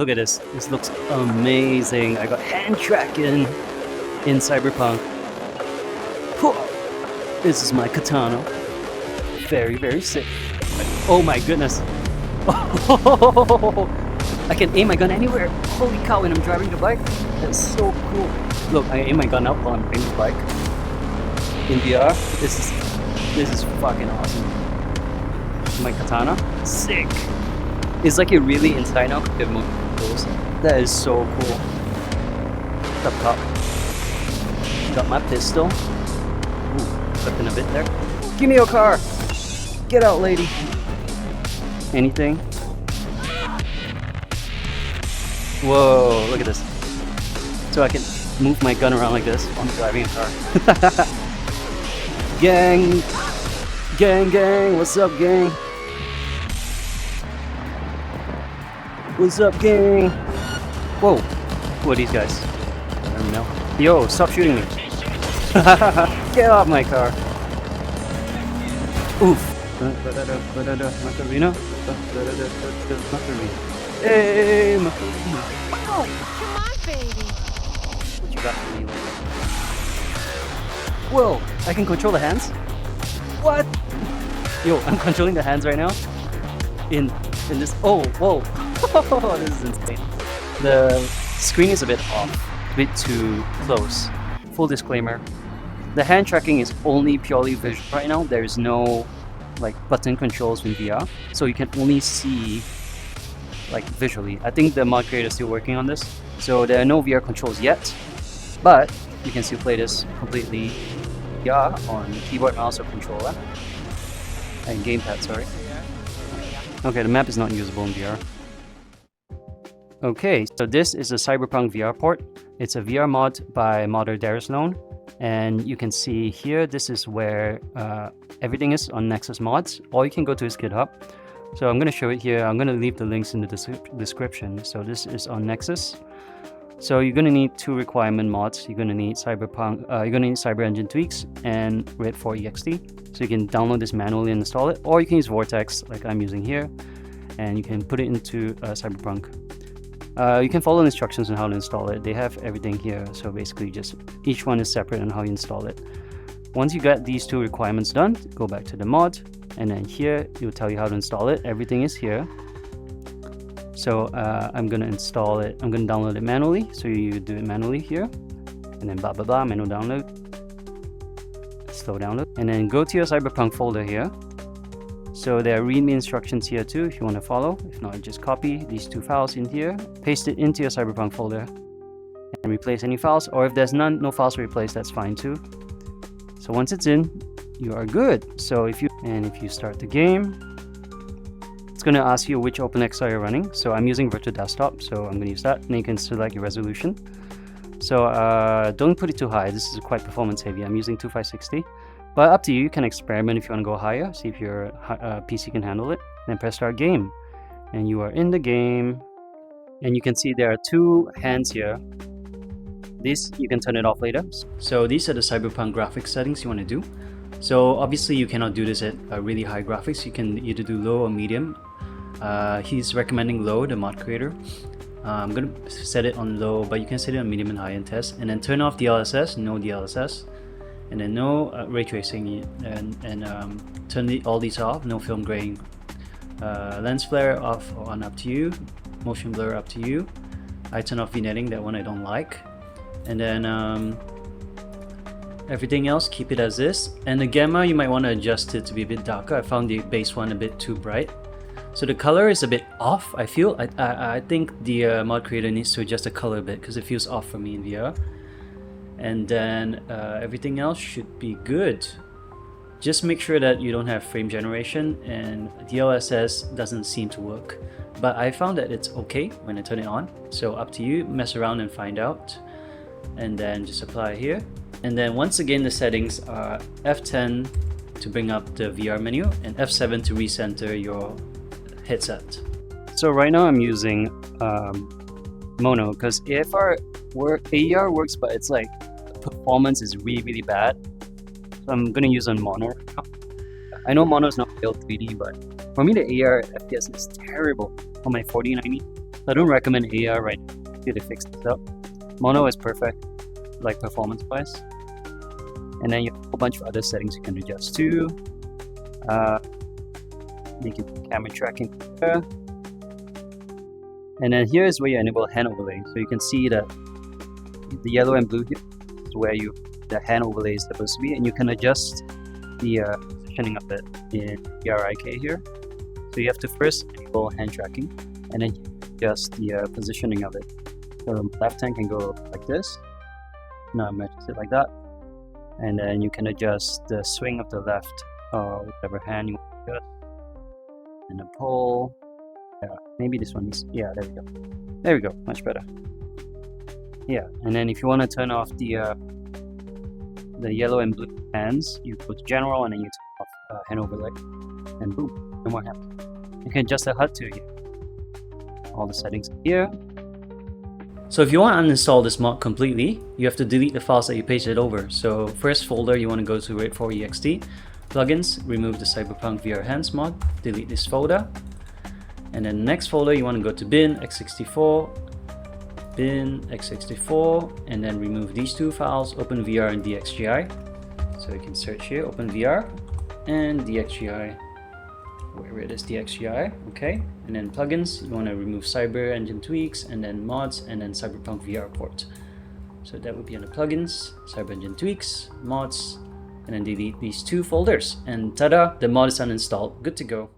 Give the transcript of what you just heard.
Look at this. This looks amazing. I got hand tracking in Cyberpunk. This is my katana. Very, very sick. Oh my goodness. I can aim my gun anywhere. Holy cow, when I'm driving the bike. That's so cool. Look, I aim my gun up while I'm riding the bike. In VR, this is fucking awesome. My katana, sick. It's like you're really inside now. That is so cool. Up top. Got my pistol. Ooh, flipping a bit there. Give me your car. Get out, lady. Anything? Whoa, look at this. So I can move my gun around like this while I'm driving a car. Gang! Gang, gang! What's up, gang? What's up, gang? Whoa! Who are these guys? I don't know. Yo, stop shooting me. Get off my car. Oof. Macarena? Macarena. Hey, Macarena. Oh, come on, baby. What you got for me? Whoa, I can control the hands? What? Yo, I'm controlling the hands right now. In this. Oh, whoa. This is insane. The screen is a bit off, a bit too close. Full disclaimer. The hand tracking is only purely visual right now. There is no like button controls in VR, so you can only see like visually. I think the mod creator is still working on this, so there are no VR controls yet, but you can still play this completely VR on keyboard, mouse, or controller and gamepad. Sorry. Okay, the map is not usable in VR. Okay, so this is a Cyberpunk VR Port. It's a VR mod by modder dariulone. And you can see here, this is where everything is on Nexus mods, or you can go to his GitHub. So I'm going to show it here. I'm going to leave the links in the description. So this is on Nexus. So you're going to need two requirement mods. You're going to need Cyberpunk, you're going to need Cyber Engine tweaks and RID4 ext. So you can download this manually and install it, or you can use Vortex like I'm using here, and you can put it into Cyberpunk. You can follow the instructions on how to install it. They have everything here, so basically just each one is separate on how you install it. Once you get these two requirements done, go back to the mod, and then here it will tell you how to install it. Everything is here. So I'm going to install it. I'm going to download it manually, so you do it manually here, and then blah blah blah, manual download, slow download, and then go to your Cyberpunk folder here. So there are README instructions here too if you want to follow. If not, just copy these two files in here, paste it into your Cyberpunk folder, and replace any files. Or if there's no files to replace, that's fine too. So once it's in, you are good. So if you start the game, it's going to ask you which OpenX are you running. So I'm using virtual desktop, so I'm going to use that. And you can select your resolution. So don't put it too high. This is quite performance heavy. I'm using 2560. But up to you. You can experiment if you want to go higher, see if your PC can handle it. Then press start game. And you are in the game. And you can see there are two hands here. This, you can turn it off later. So these are the Cyberpunk graphics settings you want to do. So obviously you cannot do this at really high graphics. You can either do low or medium. He's recommending low, the mod creator. I'm going to set it on low, but you can set it on medium and high and test. And then turn off DLSS, no DLSS. And then no ray tracing, and turn all these off, no film graying. Lens flare off or on, up to you. Motion blur up to you. I turn off vignetting, that one I don't like. And then everything else, keep it as is. And the gamma, you might want to adjust it to be a bit darker. I found the base one a bit too bright. So the color is a bit off, I feel. I think the mod creator needs to adjust the color a bit because it feels off for me in VR. And then everything else should be good. Just make sure that you don't have frame generation, and DLSS doesn't seem to work. But I found that it's okay when I turn it on. So up to you, mess around and find out. And then just apply here. And then once again, the settings are F10 to bring up the VR menu and F7 to recenter your headset. So right now I'm using mono because AR works, but it's like performance is really bad. So I'm gonna use on mono. I know mono is not real 3D, but for me the AR FPS is terrible on my 4090. I don't recommend AR right now to fix this up. Mono is perfect, like performance wise. And then you have a whole bunch of other settings you can adjust too. You can do camera tracking here. And then here is where you enable hand overlay. So you can see that the yellow and blue here is where the hand overlay is supposed to be, and you can adjust the positioning of it in VRIK here. So you have to first enable hand tracking, and then adjust the positioning of it. So left hand can go like this. Now I'm adjust it like that, and then you can adjust the swing of the left or whatever hand you want to adjust, and the pull. Yeah, maybe this one is, yeah, there we go. There we go, much better. Yeah, and then if you want to turn off the yellow and blue hands, you go to general and then you turn off hand overlay, and boom, no more hands. You can adjust the HUD too here. All the settings here. So if you want to uninstall this mod completely, you have to delete the files that you pasted over. So first folder, you want to go to RAID4EXT, plugins, remove the Cyberpunk VR Hands mod, delete this folder. And then next folder, you want to go to bin x64, and then remove these two files, OpenVR and DXGI. So you can search here, OpenVR and DXGI, where it is DXGI, okay. And then plugins, you want to remove Cyber Engine tweaks, and then mods, and then Cyberpunk VR Port. So that would be under plugins, Cyber Engine tweaks, mods, and then delete these two folders. And tada, the mod is uninstalled, good to go.